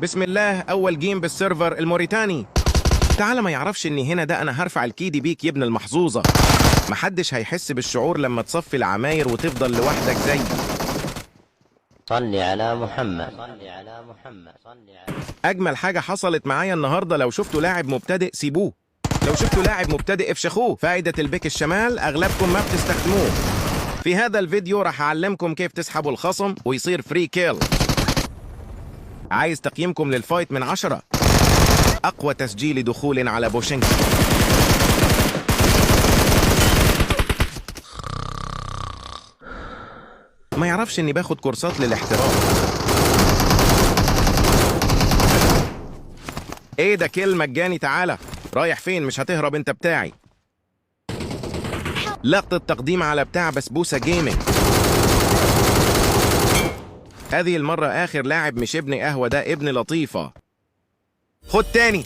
بسم الله. اول جيم بالسيرفر الموريتاني. تعال ما يعرفش اني هنا ده انا هرفع الكيدي بيك يا ابن المحظوظه. محدش هيحس بالشعور لما تصفي العماير وتفضل لوحدك زي. صلي على محمد. اجمل حاجه حصلت معايا النهارده، لو شفتوا لاعب مبتدئ سيبوه، لو شفتوا لاعب مبتدئ افشخوه. فائده البيك الشمال اغلبكم ما بتستخدموه. في هذا الفيديو راح اعلمكم كيف تسحبوا الخصم ويصير فري كيل. عايز تقييمكم للفايت من 10؟ أقوى تسجيل دخول على بوشينكي. ما يعرفش إني باخد كورسات للاحتراف. إيه ده كيل مجاني؟ تعالى. رايح فين؟ مش هتهرب أنت بتاعي. لقطة تقديم على بتاع بسبوسة جيمنج. هذه المرة آخر لاعب، مش ابن قهوة، ده ابن لطيفة. خد تاني.